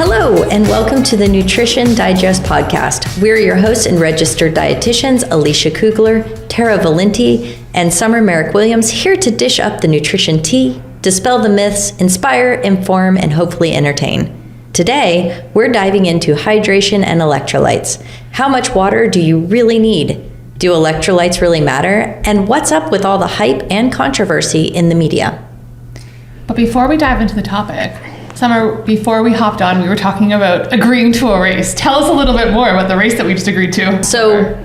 Hello, and welcome to the Nutrition Digest podcast. We're your hosts and registered dietitians, Alicia Kugler, Tara Valenti, and Summer Merrick Williams, here to dish up the nutrition tea, dispel the myths, inspire, inform, and hopefully entertain. Today, we're diving into hydration and electrolytes. How much water do you really need? Do electrolytes really matter? And what's up with all the hype and controversy in the media? But before we dive into the topic, Summer, before we hopped on, we were talking about agreeing to a race. Tell us a little bit more about the race that we just agreed to. So,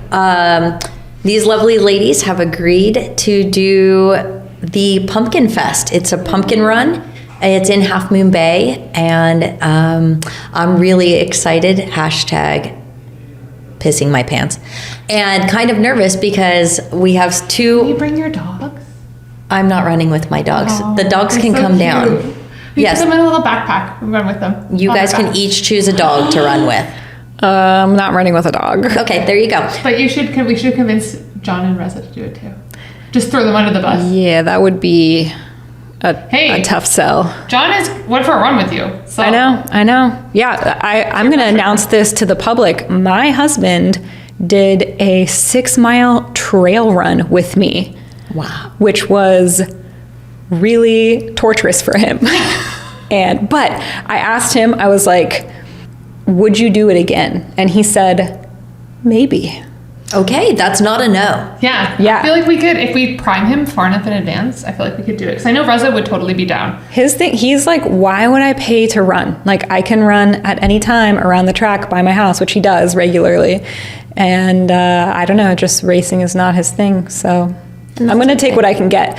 these lovely ladies have agreed to do the Pumpkin Fest. It's a pumpkin run. It's in Half Moon Bay, and I'm really excited. Hashtag pissing my pants. And kind of nervous because we have two... Can you bring your dogs? I'm not running with my dogs. Oh, the dogs can so come cute. down. You Yes. put them in a little backpack and run with them. You guys can each choose a dog to run with. I'm not running with a dog. Okay, there you go. But we should convince John and Reza to do it too. Just throw them under the bus. Yeah, that would be a tough sell. John went for a run with you. So. I know. Yeah, I'm going to announce this to the public. My husband did a 6-mile trail run with me. Wow. Which was really torturous for him. But I asked him, I was like, would you do it again? And he said, maybe. Okay, that's not a no. Yeah. I feel like we could, if we prime him far enough in advance, I feel like we could do it. Because I know Reza would totally be down. His thing, he's like, why would I pay to run? Like, I can run at any time around the track by my house, which he does regularly. And I don't know, just racing is not his thing. So I'm going to take what I can get.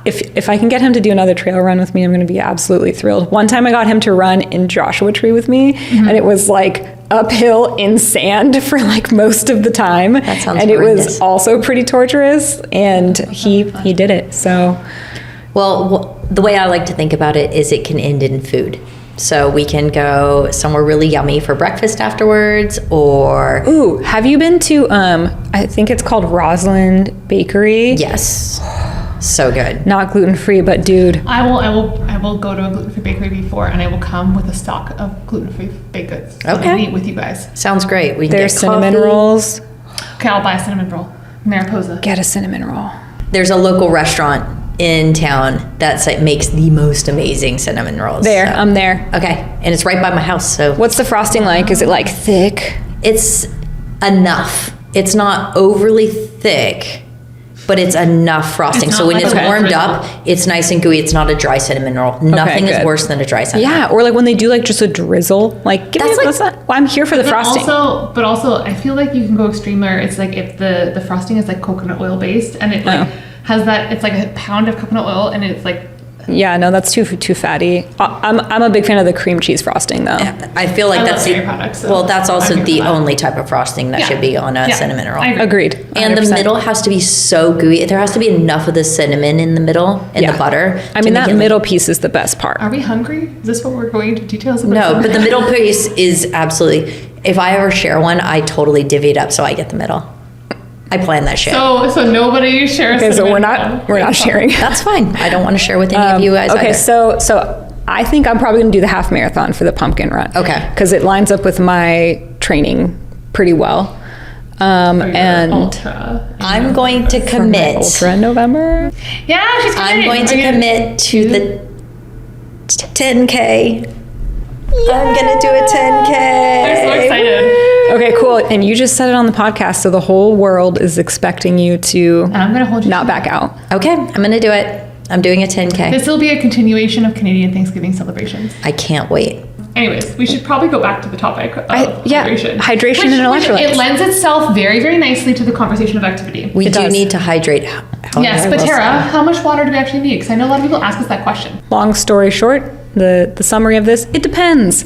If I can get him to do another trail run with me, I'm going to be absolutely thrilled. One time I got him to run in Joshua Tree with me, and it was like uphill in sand for like most of the time. That sounds And horrendous. it was also pretty torturous, and he did it. So, Well, the way I like to think about it is it can end in food. So we can go somewhere really yummy for breakfast afterwards, or... ooh, have you been to, I think it's called Rosalind Bakery? Yes. So good. Not gluten-free, but dude. I will go to a gluten-free bakery before, and I will come with a stock of gluten-free baked goods. Okay. And eat with you guys. Sounds great. We can There's get cinnamon coffee. rolls. Okay, I'll buy a cinnamon roll. Mariposa. Get a cinnamon roll. There's a local restaurant in town that makes the most amazing cinnamon rolls. I'm there. Okay, and it's right by my house, so... What's the frosting like? Is it like thick? It's enough. It's not overly thick, but it's enough frosting. It's So not when like it's a warmed drizzle. up, it's nice and gooey. It's not a dry cinnamon roll. Nothing is good. worse than a dry cinnamon roll. Yeah, or like when they do like just a drizzle. Like, give me well, I'm here for the frosting. But also, I feel like you can go extreme where it's like if the frosting is like coconut oil based, and it like has that, it's like a pound of coconut oil, and it's like... Yeah, no, that's too fatty. I'm a big fan of the cream cheese frosting though. I feel like I that's love dairy products, so well, that's also I'm here the for that. only type of frosting that Yeah. should be on a Yeah. cinnamon roll. I agree. Agreed. And the 100%. middle has to be so gooey. There has to be enough of the cinnamon in the middle and the butter. I to mean, make that it middle piece is the best part. Are we hungry? Is this what we're going into details about? No, but the middle piece is absolutely... If I ever share one, I totally divvy it up so I get the middle. I plan that shit. So nobody shares. Okay, so cinnamon we're roll. not sharing. That's fine. I don't want to share with any of you guys Okay, either. so I think I'm probably gonna do the half marathon for the pumpkin run. Okay. Because it lines up with my training pretty well. And Ultra. I'm going to for my commit. ultra in November. Yeah, she's I'm going to commit to the 10K. I'm going to do a 10K. I'm so excited. Okay, cool. And you just said it on the podcast, so the whole world is expecting you to And I'm gonna hold you not to back out. Okay, I'm going to do it. I'm doing a 10K. This will be a continuation of Canadian Thanksgiving celebrations. I can't wait. Anyways, we should probably go back to the topic of hydration. Hydration and electrolytes. It lends itself very, very nicely to the conversation of activity. We It do does. need to hydrate. Yes, but Tara, how much water do we actually need? Because I know a lot of people ask us that question. Long story short, the summary of this, it depends,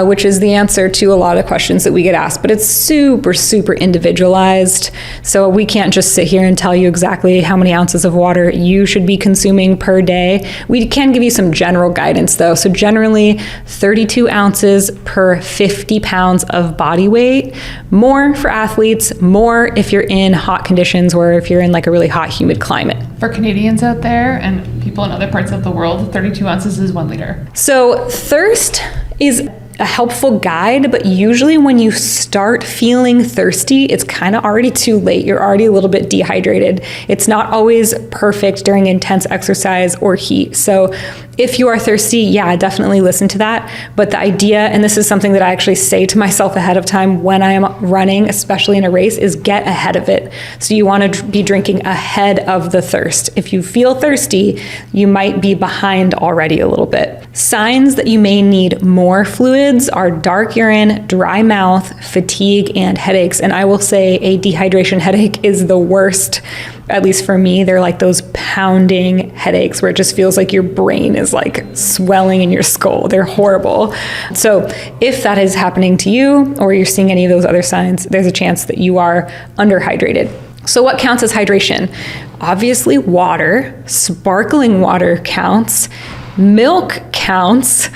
which is the answer to a lot of questions that we get asked, but it's super, super individualized. So we can't just sit here and tell you exactly how many ounces of water you should be consuming per day. We can give you some general guidance though. So generally 32 ounces per 50 pounds of body weight, more for athletes, more if you're in hot conditions or if you're in like a really hot, humid climate. For Canadians out there and people in other parts of the world, 32 ounces is 1 liter. So thirst is a helpful guide, but usually when you start feeling thirsty, it's kind of already too late. You're already a little bit dehydrated. It's not always perfect during intense exercise or heat. So if you are thirsty, yeah, definitely listen to that. But the idea, and this is something that I actually say to myself ahead of time when I am running, especially in a race, is get ahead of it. So you want to be drinking ahead of the thirst. If you feel thirsty, you might be behind already a little bit. Signs that you may need more fluids are dark urine, dry mouth, fatigue, and headaches. And I will say a dehydration headache is the worst. At least for me, they're like those pounding headaches where it just feels like your brain is like swelling in your skull. They're horrible. So if that is happening to you or you're seeing any of those other signs, there's a chance that you are underhydrated. So what counts as hydration? Obviously water, sparkling water counts, milk counts.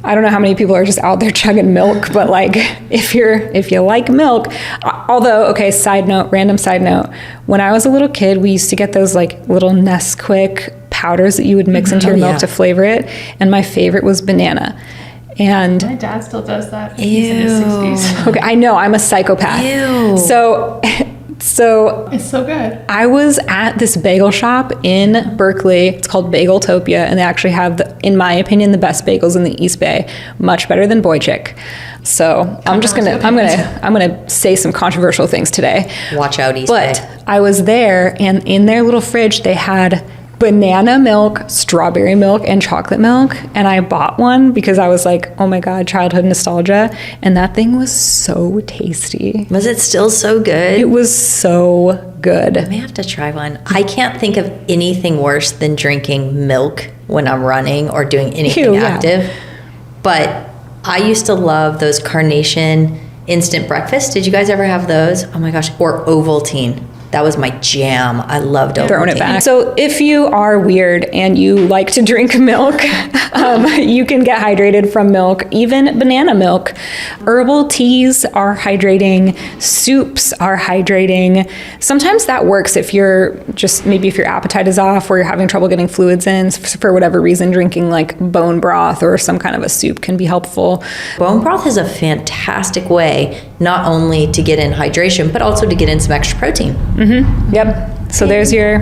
I don't know how many people are just out there chugging milk, but like if you like milk, although, okay, random side note, when I was a little kid, we used to get those like little Nesquik powders that you would mix into your milk to flavor it. And my favorite was banana. And my dad still does that. Ew. He's in his 60s. Okay, I know, I'm a psychopath. Ew. So It's so good. I was at this bagel shop in Berkeley. It's called Bageltopia, and they actually have, in my opinion, the best bagels in the East Bay. Much better than Boy Chick. So I'm gonna say some controversial things today. Watch out, East Bay. But I was there, and in their little fridge, they had banana milk, strawberry milk, and chocolate milk. And I bought one because I was like, oh my God, childhood nostalgia. And that thing was so tasty. Was it still so good? It was so good. I may have to try one. I can't think of anything worse than drinking milk when I'm running or doing anything active. But I used to love those Carnation instant breakfast. Did you guys ever have those? Oh my gosh. Or Ovaltine. That was my jam. I loved Ovaltine. Throwing it back. So if you are weird and you like to drink milk, you can get hydrated from milk, even banana milk. Herbal teas are hydrating. Soups are hydrating. Sometimes that works if maybe if your appetite is off or you're having trouble getting fluids in for whatever reason, drinking like bone broth or some kind of a soup can be helpful. Bone broth is a fantastic way not only to get in hydration, but also to get in some extra protein. Yep. So there's your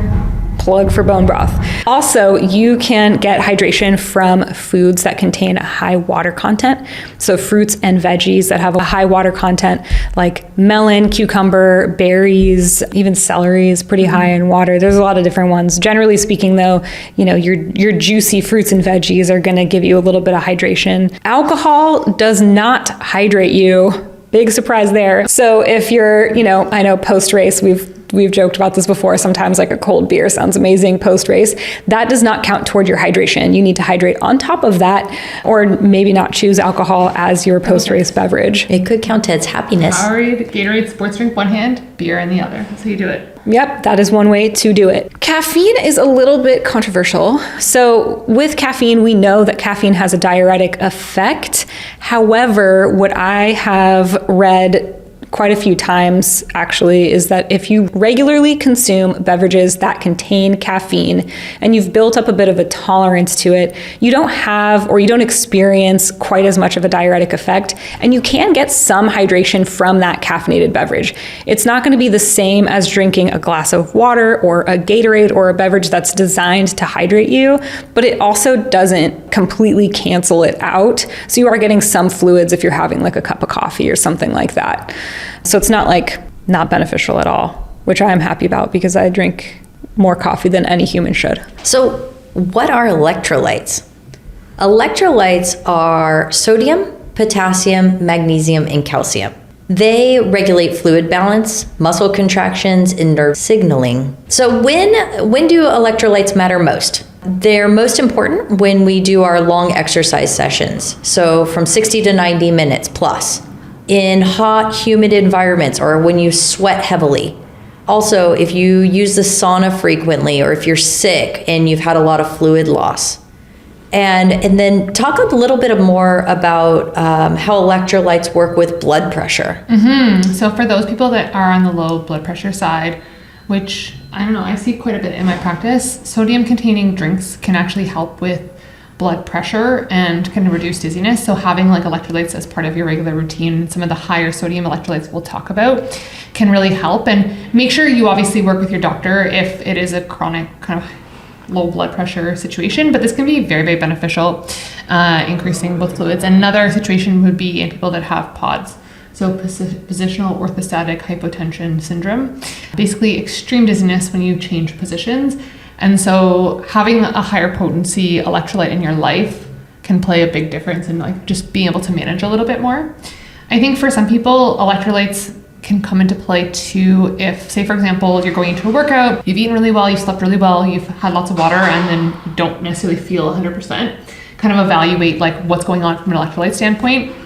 plug for bone broth. Also, you can get hydration from foods that contain a high water content. So fruits and veggies that have a high water content, like melon, cucumber, berries, even celery is pretty high in water. There's a lot of different ones. Generally speaking though, your juicy fruits and veggies are going to give you a little bit of hydration. Alcohol does not hydrate you. Big surprise there. So if you're, I know post-race, we've joked about this before. Sometimes like a cold beer sounds amazing post-race. That does not count toward your hydration. You need to hydrate on top of that, or maybe not choose alcohol as your post-race beverage. It could count as happiness. Powerade, Gatorade sports drink one hand, beer in the other. That's how you do it. Yep, that is one way to do it. Caffeine is a little bit controversial. So with caffeine, we know that caffeine has a diuretic effect. However, what I have read quite a few times actually is that if you regularly consume beverages that contain caffeine and you've built up a bit of a tolerance to it, you don't experience quite as much of a diuretic effect, and you can get some hydration from that caffeinated beverage. It's not going to be the same as drinking a glass of water or a Gatorade or a beverage that's designed to hydrate you, but it also doesn't completely cancel it out. So you are getting some fluids if you're having like a cup of coffee or something like that. So it's not beneficial at all, which I am happy about because I drink more coffee than any human should. So what are electrolytes? Electrolytes are sodium, potassium, magnesium, and calcium. They regulate fluid balance, muscle contractions, and nerve signaling. So when do electrolytes matter most? They're most important when we do our long exercise sessions. So from 60 to 90 minutes plus. In hot, humid environments or when you sweat heavily. Also, if you use the sauna frequently or if you're sick and you've had a lot of fluid loss. And then talk a little bit more about how electrolytes work with blood pressure. So for those people that are on the low blood pressure side, which I don't know, I see quite a bit in my practice, sodium containing drinks can actually help with blood pressure and can reduce dizziness. So having like electrolytes as part of your regular routine, some of the higher sodium electrolytes we'll talk about, can really help. And make sure you obviously work with your doctor if it is a chronic kind of low blood pressure situation, but this can be very, very beneficial, increasing both fluids. And another situation would be in people that have PODS. So positional orthostatic hypotension syndrome, basically extreme dizziness when you change positions. And so having a higher potency electrolyte in your life can play a big difference in like just being able to manage a little bit more. I think for some people, electrolytes can come into play too if, say for example, you're going into a workout, you've eaten really well, you've slept really well, you've had lots of water, and then you don't necessarily feel 100%. Kind of evaluate like what's going on from an electrolyte standpoint.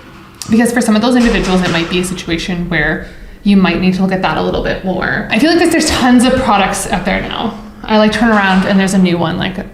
Because for some of those individuals, it might be a situation where you might need to look at that a little bit more. I feel like there's tons of products out there now. I like turn around and there's a new one. Like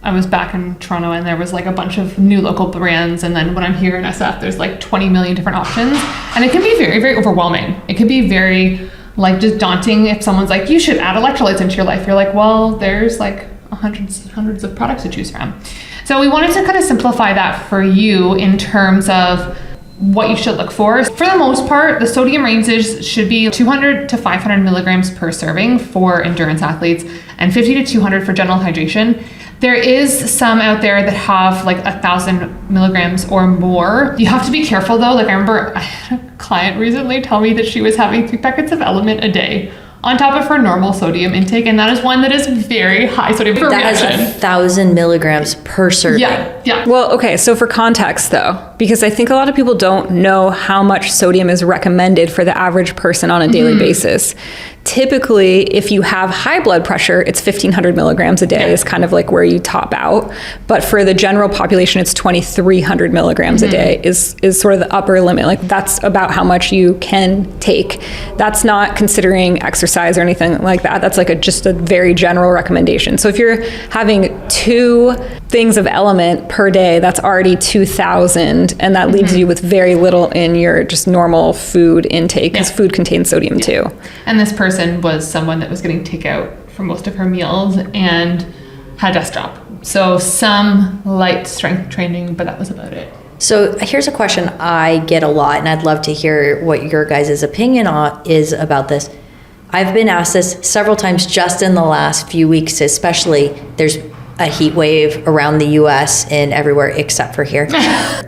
I was back in Toronto and there was like a bunch of new local brands. And then when I'm here in SF, there's like 20 million different options. And it can be very, very overwhelming. It can be very like just daunting if someone's like, you should add electrolytes into your life. You're like, well, there's like hundreds of products to choose from. So we wanted to kind of simplify that for you in terms of what you should look for. For the most part, the sodium ranges should be 200 to 500 milligrams per serving for endurance athletes and 50 to 200 for general hydration. There is some out there that have like 1,000 milligrams or more. You have to be careful though. Like I remember I had a client recently tell me that she was having 3 packets of Element a day on top of her normal sodium intake, and that is one that is very high sodium for That reaction. has 1,000 milligrams per serving. Yeah. Well, okay, so for context though, because I think a lot of people don't know how much sodium is recommended for the average person on a daily basis. Typically, if you have high blood pressure, it's 1,500 milligrams a day is kind of like where you top out. But for the general population, it's 2,300 milligrams a day is sort of the upper limit. Like that's about how much you can take. That's not considering exercise or anything like that. That's like just a very general recommendation. So if you're having 2 things of Element per day, that's already 2,000, and that leaves you with very little in your just normal food intake, because food contains sodium too. And this person was someone that was getting takeout for most of her meals and had a desk job. So some light strength training, but that was about it. So here's a question I get a lot, and I'd love to hear what your guys' opinion is about this. I've been asked this several times just in the last few weeks, especially. There's a heat wave around the US and everywhere except for here.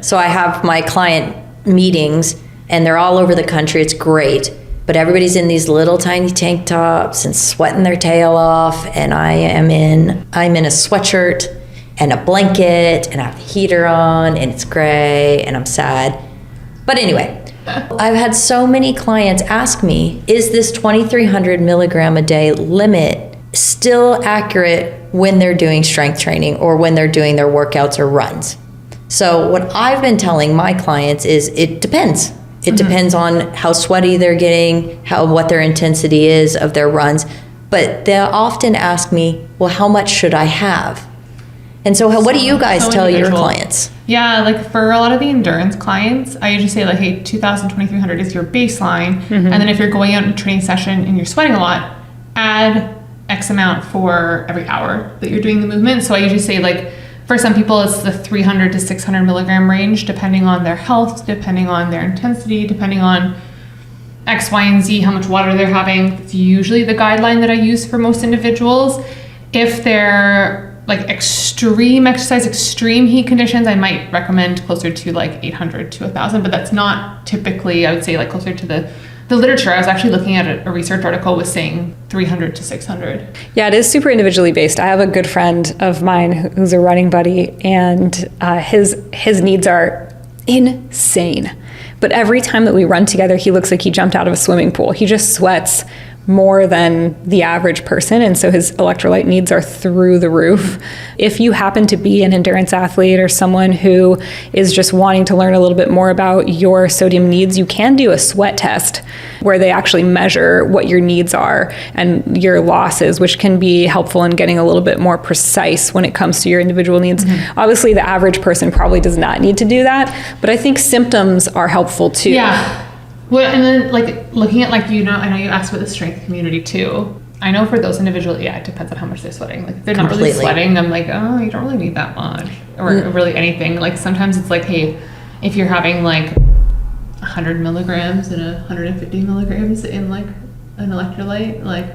So I have my client meetings and they're all over the country. It's great. But everybody's in these little tiny tank tops and sweating their tail off. And I'm in a sweatshirt and a blanket and I have the heater on and it's gray and I'm sad. But anyway, I've had so many clients ask me, is this 2,300 milligram a day limit still accurate when they're doing strength training or when they're doing their workouts or runs? So what I've been telling my clients is it depends. It depends on how sweaty they're getting, what their intensity is of their runs. But they'll often ask me, well, how much should I have? And so what do you guys tell your clients? Yeah, like for a lot of the endurance clients, I usually say like, hey, 2,000, 2,300 is your baseline. And then if you're going out in a training session and you're sweating a lot, add X amount for every hour that you're doing the movement. So I usually say like, for some people, it's the 300 to 600 milligram range, depending on their health, depending on their intensity, depending on X, Y, and Z, how much water they're having. It's usually the guideline that I use for most individuals. If they're like extreme exercise, extreme heat conditions, I might recommend closer to like 800 to 1,000, but that's not typically, I would say like closer to the literature. I was actually looking at a research article was saying 300 to 600. Yeah, it is super individually based. I have a good friend of mine who's a running buddy, and his needs are insane. But every time that we run together, he looks like he jumped out of a swimming pool. He just sweats more than the average person, and so his electrolyte needs are through the roof. If you happen to be an endurance athlete or someone who is just wanting to learn a little bit more about your sodium needs, you can do a sweat test where they actually measure what your needs are and your losses, which can be helpful in getting a little bit more precise when it comes to your individual needs. Obviously, the average person probably does not need to do that, but I think symptoms are helpful too. Yeah. Well, and then like looking at like, I know you asked about the strength community too. I know for those individuals, it depends on how much they're sweating. Like if they're not really Completely. sweating, I'm like, oh, you don't really need that much, or really anything. Like sometimes it's like, hey, if you're having like 100 milligrams and 150 milligrams in like an electrolyte, like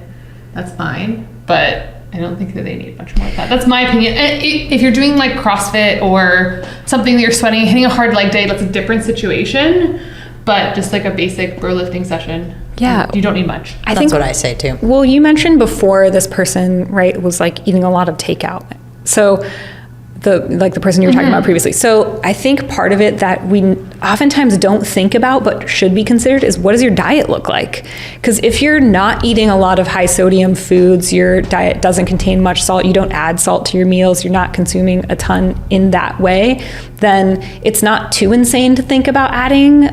that's fine. But I don't think that they need much more of that. That's my opinion. If you're doing like CrossFit or something that you're sweating, hitting a hard leg day, that's a different situation. But just like a basic bro lifting session, you don't need much. That's what I say too. Well, you mentioned before this person, right, was like eating a lot of takeout. So the person you were talking about previously. So I think part of it that we oftentimes don't think about but should be considered is, what does your diet look like? Because if you're not eating a lot of high sodium foods, your diet doesn't contain much salt, you don't add salt to your meals, you're not consuming a ton in that way, then it's not too insane to think about adding,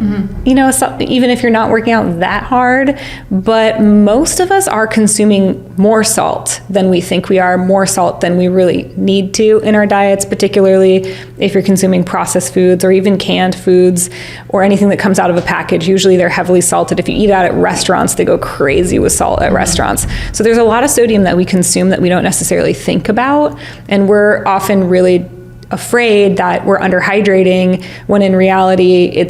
even if you're not working out that hard. But most of us are consuming more salt than we think we are, more salt than we really need to in our diets, particularly if you're consuming processed foods or even canned foods or anything that comes out of a package. Usually they're heavily salted. If you eat out at restaurants, they go crazy with salt at restaurants. So there's a lot of sodium that we consume that we don't necessarily think about, and we're often really afraid that we're underhydrating when in reality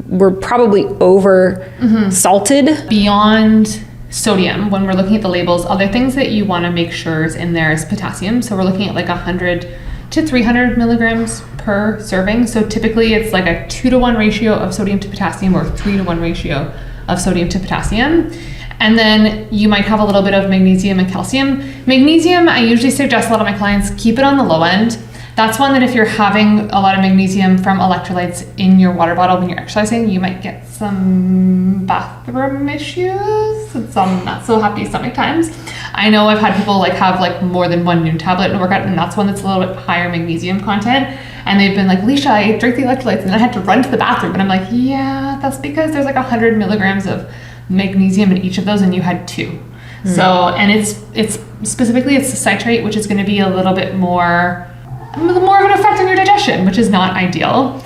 we're probably over salted. Beyond sodium, when we're looking at the labels, other things that you want to make sure is in there is potassium. So we're looking at like 100 to 300 milligrams per serving. So typically it's like a 2-to-1 ratio of sodium to potassium, or 3-to-1 ratio of sodium to potassium. And then you might have a little bit of magnesium and calcium. Magnesium, I usually suggest a lot of my clients keep it on the low end. That's one that if you're having a lot of magnesium from electrolytes in your water bottle when you're exercising, you might get some bathroom issues and some not so happy stomach times. I know I've had people like have like more than one noon tablet in a workout, and that's one that's a little bit higher magnesium content. And they've been like, Leisha, I drank the electrolytes and then I had to run to the bathroom. And I'm like, yeah, that's because there's like 100 milligrams of magnesium in each of those and you had 2. So, and it's specifically it's the citrate, which is going to be a little bit more of an effect on your digestion, which is not ideal.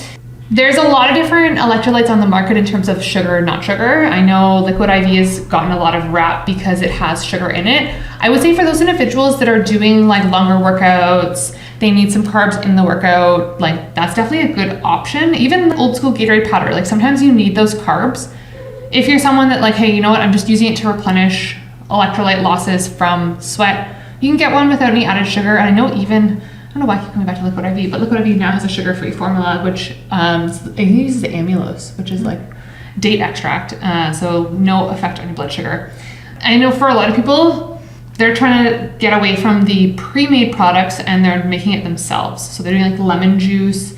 There's a lot of different electrolytes on the market in terms of sugar, not sugar. I know Liquid IV has gotten a lot of rap because it has sugar in it. I would say for those individuals that are doing like longer workouts, they need some carbs in the workout, like that's definitely a good option. Even old school Gatorade powder, like sometimes you need those carbs. If you're someone that like, hey, you know what, I'm just using it to replenish electrolyte losses from sweat, you can get one without any added sugar. And I know even, I don't know why I keep coming back to Liquid IV, but Liquid IV now has a sugar-free formula, which it uses amylose, which is like date extract, so no effect on your blood sugar. I know for a lot of people, they're trying to get away from the pre-made products and they're making it themselves. So they're doing like lemon juice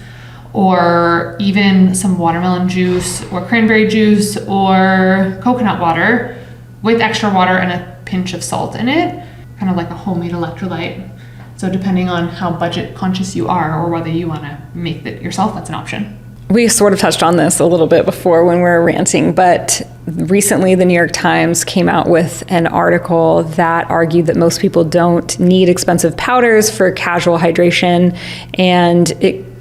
or even some watermelon juice or cranberry juice or coconut water with extra water and a pinch of salt in it, kind of like a homemade electrolyte. So depending on how budget conscious you are or whether you want to make it yourself, that's an option. We sort of touched on this a little bit before when we were ranting, but recently the New York Times came out with an article that argued that most people don't need expensive powders for casual hydration, and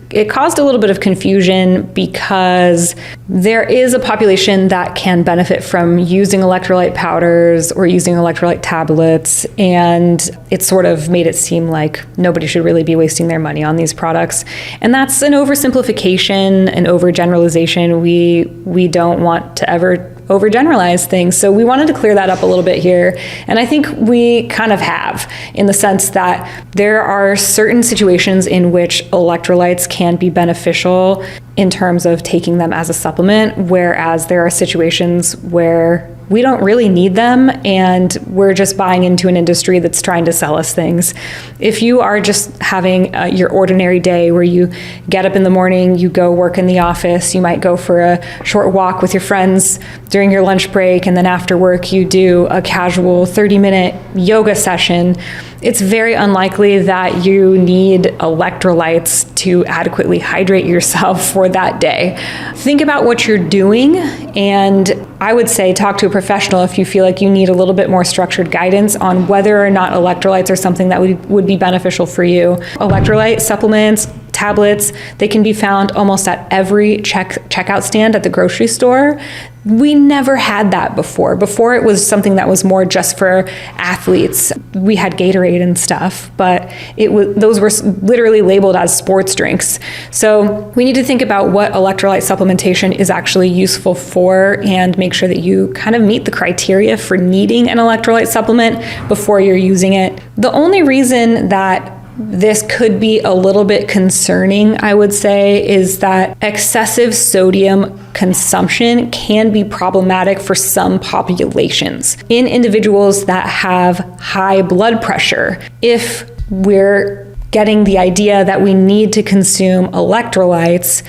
it caused a little bit of confusion because there is a population that can benefit from using electrolyte powders or using electrolyte tablets, and it sort of made it seem like nobody should really be wasting their money on these products. And that's an oversimplification, an overgeneralization. We don't want to ever overgeneralize things. So we wanted to clear that up a little bit here. And I think we kind of have, in the sense that there are certain situations in which electrolytes can be beneficial in terms of taking them as a supplement, whereas there are situations where we don't really need them and we're just buying into an industry that's trying to sell us things. If you are just having your ordinary day where you get up in the morning, you go work in the office, you might go for a short walk with your friends during your lunch break, and then after work you do a casual 30-minute yoga session, it's very unlikely that you need electrolytes to adequately hydrate yourself for that day. Think about what you're doing, and I would say talk to a professional if you feel like you need a little bit more structured guidance on whether or not electrolytes are something that would be beneficial for you. Electrolyte supplements tablets. They can be found almost at every checkout stand at the grocery store. We never had that before. Before, it was something that was more just for athletes. We had Gatorade and stuff, but those were literally labeled as sports drinks. So we need to think about what electrolyte supplementation is actually useful for and make sure that you kind of meet the criteria for needing an electrolyte supplement before you're using it. The only reason that this could be a little bit concerning, I would say, is that excessive sodium consumption can be problematic for some populations. In individuals that have high blood pressure, if we're getting the idea that we need to consume electrolytes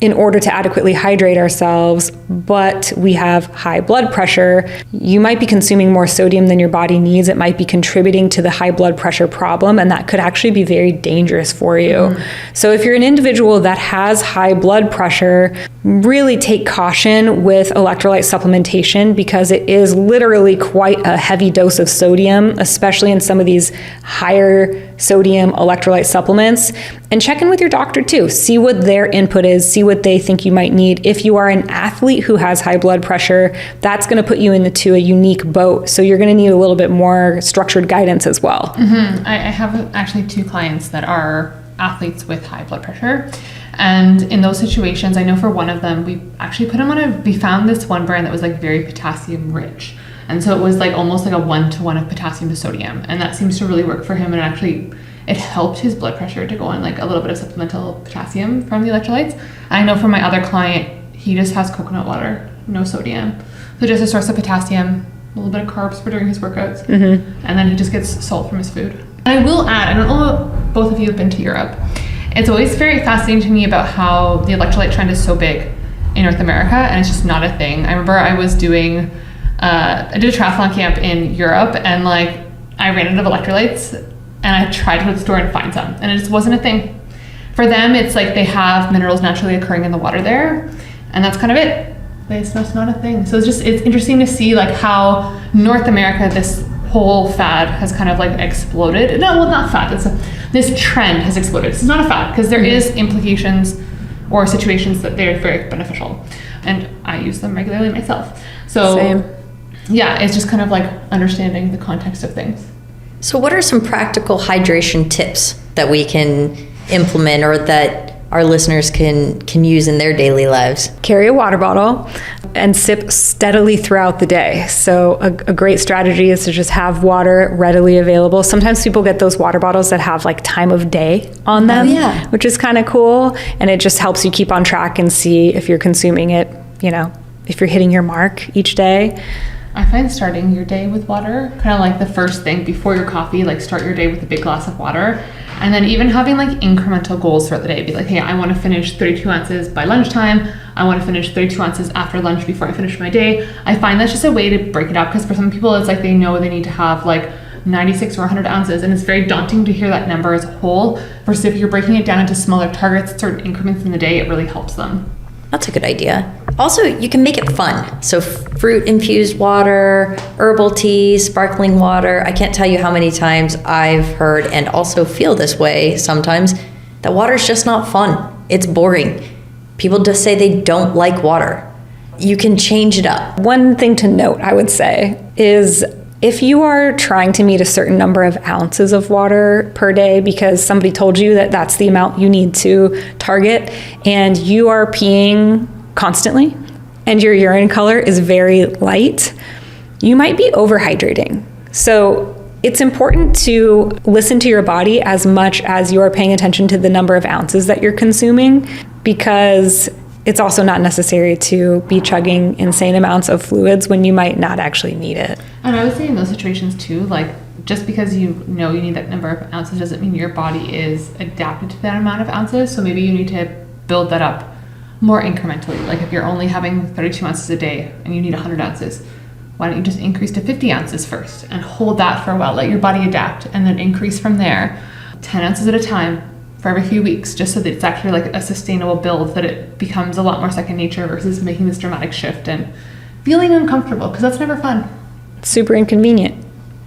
in order to adequately hydrate ourselves, but we have high blood pressure, you might be consuming more sodium than your body needs. It might be contributing to the high blood pressure problem, and that could actually be very dangerous for you. So if you're an individual that has high blood pressure, really take caution with electrolyte supplementation, because it is literally quite a heavy dose of sodium, especially in some of these higher sodium electrolyte supplements. And check in with your doctor too. See what their input is, see what they think you might need. If you are an athlete who has high blood pressure, that's going to put you into a unique boat. So you're going to need a little bit more structured guidance as well. I have actually 2 clients that are athletes with high blood pressure. And in those situations, I know for one of them, we actually put him on we found this one brand that was like very potassium rich. And so it was like almost like a 1-to-1 of potassium to sodium. And that seems to really work for him. And actually, it helped his blood pressure to go on like a little bit of supplemental potassium from the electrolytes. And I know for my other client, he just has coconut water, no sodium. So just a source of potassium, a little bit of carbs for during his workouts. And then he just gets salt from his food. And I will add, I don't know if both of you have been to Europe. It's always very fascinating to me about how the electrolyte trend is so big in North America, and it's just not a thing. I remember I was doing, I did a triathlon camp in Europe, and like I ran out of electrolytes, and I tried to go to the store and find some, and it just wasn't a thing. For them, it's like they have minerals naturally occurring in the water there, and that's kind of it. But it's not a thing. So it's interesting to see like how North America, this whole fad has kind of like exploded. No, well, not fad. This trend has exploded. It's not a fad, because there is implications or situations that they're very beneficial, and I use them regularly myself. So Same. Yeah, it's just kind of like understanding the context of things. So what are some practical hydration tips that we can implement or that our listeners can use in their daily lives? Carry a water bottle and sip steadily throughout the day. So a great strategy is to just have water readily available. Sometimes people get those water bottles that have like time of day on them, which is kind of cool. And it just helps you keep on track and see if you're consuming it, if you're hitting your mark each day. I find starting your day with water, kind of like the first thing before your coffee, like start your day with a big glass of water. And then even having like incremental goals throughout the day. Be like, hey, I want to finish 32 ounces by lunchtime. I want to finish 32 ounces after lunch before I finish my day. I find that's just a way to break it up, because for some people, it's like they know they need to have like 96 or 100 ounces. And it's very daunting to hear that number as a whole. Versus if you're breaking it down into smaller targets, certain increments in the day, it really helps them. That's a good idea. Also, you can make it fun. So fruit-infused water, herbal tea, sparkling water. I can't tell you how many times I've heard and also feel this way sometimes, that water's just not fun. It's boring. People just say they don't like water. You can change it up. One thing to note, I would say, is if you are trying to meet a certain number of ounces of water per day because somebody told you that that's the amount you need to target, and you are peeing constantly and your urine color is very light, you might be overhydrating. So it's important to listen to your body as much as you are paying attention to the number of ounces that you're consuming, because it's also not necessary to be chugging insane amounts of fluids when you might not actually need it. And I would say in those situations too, like just because you know you need that number of ounces doesn't mean your body is adapted to that amount of ounces. So maybe you need to build that up more incrementally. Like if you're only having 32 ounces a day and you need 100 ounces, why don't you just increase to 50 ounces first and hold that for a while, let your body adapt, and then increase from there 10 ounces at a time for every few weeks, just so that it's actually like a sustainable build, that it becomes a lot more second nature versus making this dramatic shift and feeling uncomfortable, because that's never fun. Super inconvenient.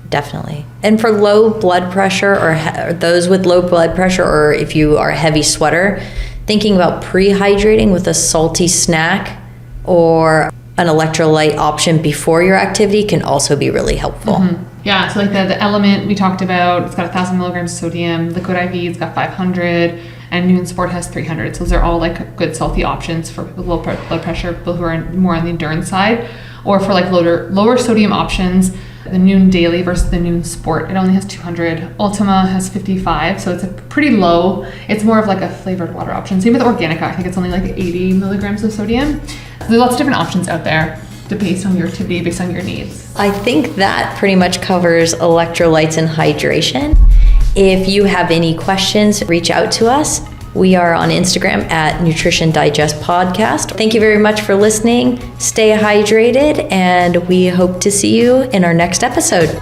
Definitely. And for low blood pressure or those with low blood pressure, or if you are a heavy sweater, thinking about pre-hydrating with a salty snack or an electrolyte option before your activity can also be really helpful. Yeah, so like the Element we talked about, it's got 1,000 milligrams of sodium. Liquid IV's got 500, and Noon Sport has 300. So those are all like good salty options for low blood pressure, people who are more on the endurance side, or for like lower sodium options. The Noon Daily versus the Noon Sport, it only has 200. Ultima has 55, so it's a pretty low. It's more of like a flavored water option. Same with Organica, I think it's only like 80 milligrams of sodium. There's lots of different options out there based on your activity, based on your needs. I think that pretty much covers electrolytes and hydration. If you have any questions, reach out to us. We are on Instagram at Nutrition Digest Podcast. Thank you very much for listening. Stay hydrated, and we hope to see you in our next episode.